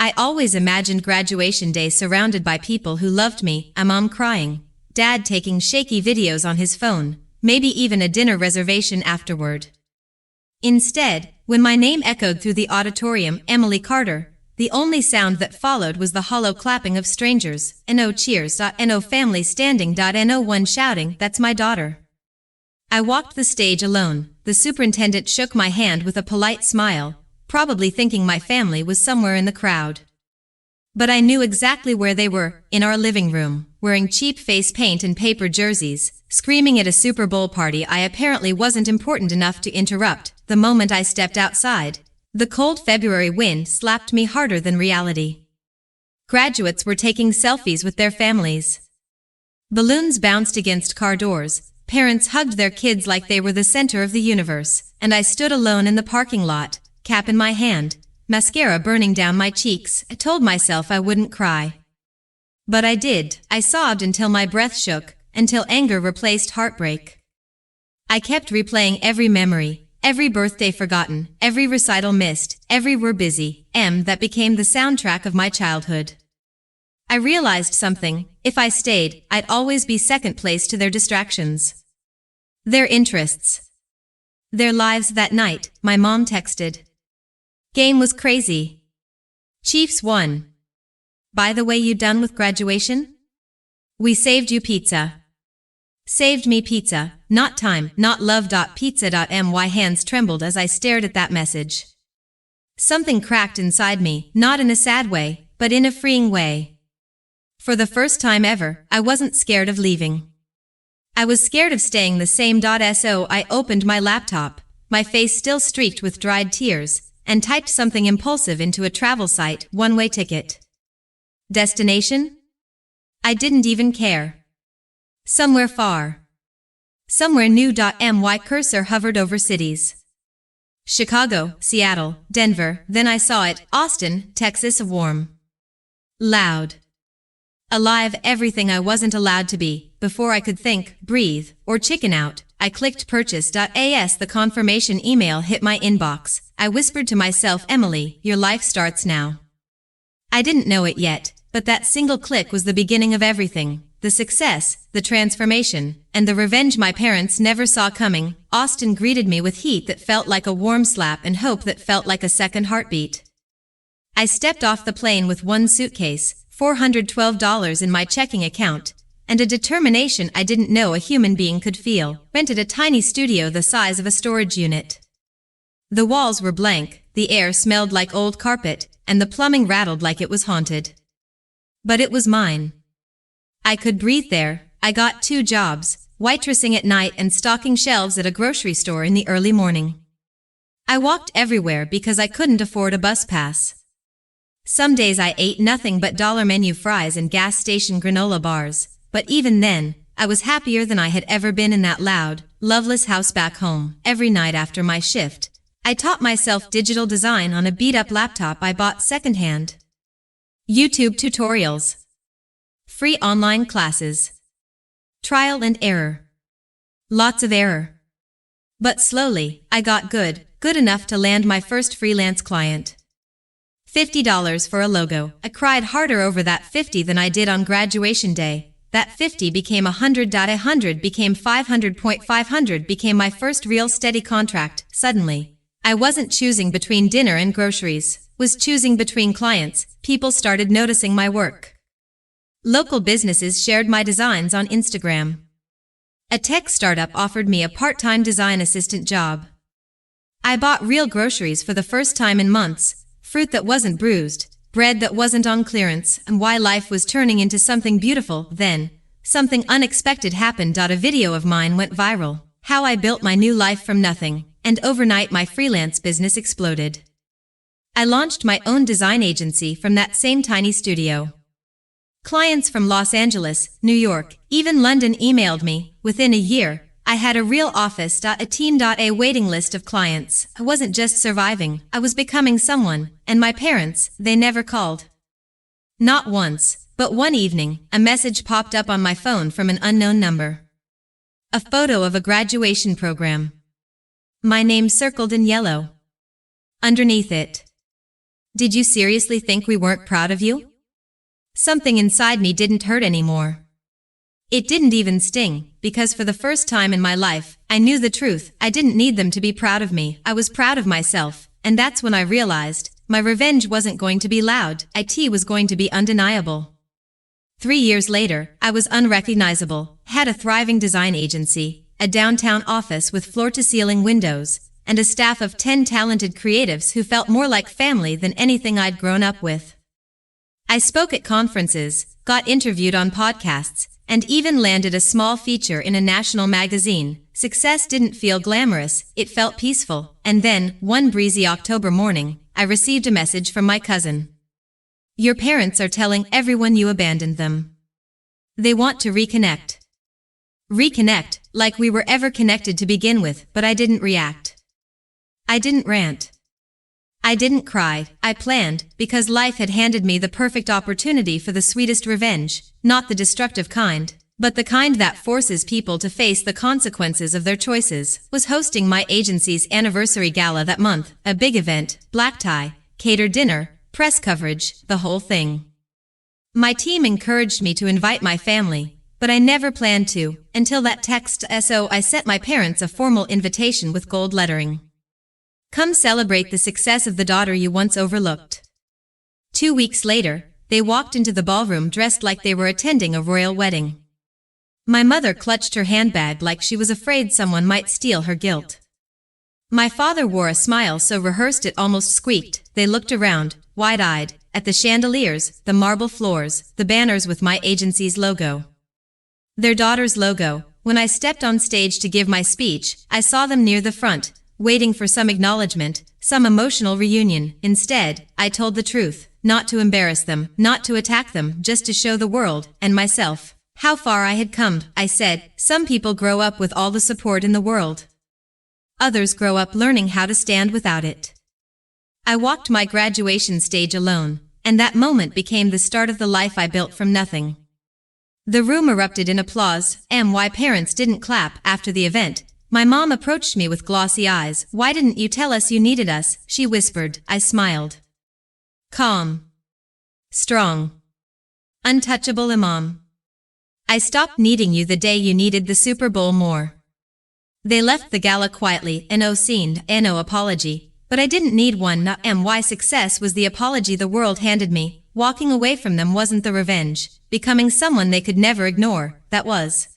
I always imagined graduation day surrounded by people who loved me, a mom crying, dad taking shaky videos on his phone, maybe even a dinner reservation afterward. Instead, when my name echoed through the auditorium, Emily Carter, the only sound that followed was the hollow clapping of strangers, no cheers, no family standing, no one shouting, "That's my daughter." I walked the stage alone. The superintendent shook my hand with a polite smile, probably thinking my family was somewhere in the crowd. But I knew exactly where they were, in our living room, wearing cheap face paint and paper jerseys, screaming at a Super Bowl party I apparently wasn't important enough to interrupt. The moment I stepped outside, the cold February wind slapped me harder than reality. Graduates were taking selfies with their families. Balloons bounced against car doors, parents hugged their kids like they were the center of the universe, and I stood alone in the parking lot, cap in my hand, mascara burning down my cheeks. I told myself I wouldn't cry. But I did. I sobbed until my breath shook, until anger replaced heartbreak. I kept replaying every memory, every birthday forgotten, every recital missed, every "we're busy" that became the soundtrack of my childhood. I realized something: if I stayed, I'd always be second place to their distractions. Their interests. Their lives. That night, my mom texted. Game was crazy. Chiefs won. By the way, you done with graduation? We saved you pizza. Saved me pizza, not time, not love. Pizza. My hands trembled as I stared at that message. Something cracked inside me, not in a sad way, but in a freeing way. For the first time ever, I wasn't scared of leaving. I was scared of staying the same. So I opened my laptop, my face still streaked with dried tears, and typed something impulsive into a travel site, one-way ticket. Destination? I didn't even care. Somewhere far. Somewhere new. My cursor hovered over cities. Chicago, Seattle, Denver, then I saw it, Austin, Texas. Warm. Loud. Alive, everything I wasn't allowed to be. Before I could think, breathe, or chicken out, I clicked purchase. The confirmation email hit my inbox. I whispered to myself, Emily, your life starts now. I didn't know it yet, but that single click was the beginning of everything. The success, the transformation, and the revenge my parents never saw coming. Austin greeted me with heat that felt like a warm slap and hope that felt like a second heartbeat. I stepped off the plane with one suitcase, $412 in my checking account, and a determination I didn't know a human being could feel. Rented a tiny studio the size of a storage unit. The walls were blank, the air smelled like old carpet, and the plumbing rattled like it was haunted. But it was mine. I could breathe there. I got 2 jobs, waitressing at night and stocking shelves at a grocery store in the early morning. I walked everywhere because I couldn't afford a bus pass. Some days I ate nothing but dollar menu fries and gas station granola bars, but even then, I was happier than I had ever been in that loud, loveless house back home. Every night after my shift, I taught myself digital design on a beat-up laptop I bought secondhand. YouTube tutorials. Free online classes. Trial and error. Lots of error. But slowly, I got good enough to land my first freelance client. $50 for a logo. I cried harder over that 50 than I did on graduation day. That 50 became 100. 100 became 500. 500 became my first real steady contract. Suddenly, I wasn't choosing between dinner and groceries, was choosing between clients. People started noticing my work. Local businesses shared my designs on Instagram. A tech startup offered me a part-time design assistant job. I bought real groceries for the first time in months, fruit that wasn't bruised, bread that wasn't on clearance, and why life was turning into something beautiful. Then, something unexpected happened. A video of mine went viral. How I built my new life from nothing, and overnight my freelance business exploded. I launched my own design agency from that same tiny studio. Clients from Los Angeles, New York, even London emailed me. Within a year, I had a real office. A team. A waiting list of clients. I wasn't just surviving, I was becoming someone, and my parents, they never called. Not once, but one evening, a message popped up on my phone from an unknown number. A photo of a graduation program. My name circled in yellow. Underneath it. Did you seriously think we weren't proud of you? Something inside me didn't hurt anymore. It didn't even sting, because for the first time in my life, I knew the truth. I didn't need them to be proud of me. I was proud of myself, and that's when I realized my revenge wasn't going to be loud. It was going to be undeniable. 3 years later, I was unrecognizable, had a thriving design agency, a downtown office with floor-to-ceiling windows, and a staff of 10 talented creatives who felt more like family than anything I'd grown up with. I spoke at conferences, got interviewed on podcasts, and even landed a small feature in a national magazine. Success didn't feel glamorous, it felt peaceful. And then, one breezy October morning, I received a message from my cousin. Your parents are telling everyone you abandoned them. They want to reconnect. Reconnect, like we were ever connected to begin with, but I didn't react. I didn't rant. I didn't cry. I planned, because life had handed me the perfect opportunity for the sweetest revenge, not the destructive kind, but the kind that forces people to face the consequences of their choices. Was hosting my agency's anniversary gala that month, a big event, black tie, catered dinner, press coverage, the whole thing. My team encouraged me to invite my family, but I never planned to, until that text. So I sent my parents a formal invitation with gold lettering. Come celebrate the success of the daughter you once overlooked. 2 weeks later, they walked into the ballroom dressed like they were attending a royal wedding. My mother clutched her handbag like she was afraid someone might steal her gilt. My father wore a smile so rehearsed it almost squeaked. They looked around, wide-eyed, at the chandeliers, the marble floors, the banners with my agency's logo. Their daughter's logo. When I stepped on stage to give my speech, I saw them near the front, waiting for some acknowledgement, some emotional reunion. Instead, I told the truth, not to embarrass them, not to attack them, just to show the world, and myself, how far I had come. I said, some people grow up with all the support in the world. Others grow up learning how to stand without it. I walked my graduation stage alone, and that moment became the start of the life I built from nothing. The room erupted in applause. My parents didn't clap. After the event, my mom approached me with glossy eyes. Why didn't you tell us you needed us? She whispered. I smiled. Calm. Strong. Untouchable, Imam. I stopped needing you the day you needed the Super Bowl more. They left the gala quietly, no apology, but I didn't need one. My success was the apology the world handed me. Walking away from them wasn't the revenge. Becoming someone they could never ignore, that was.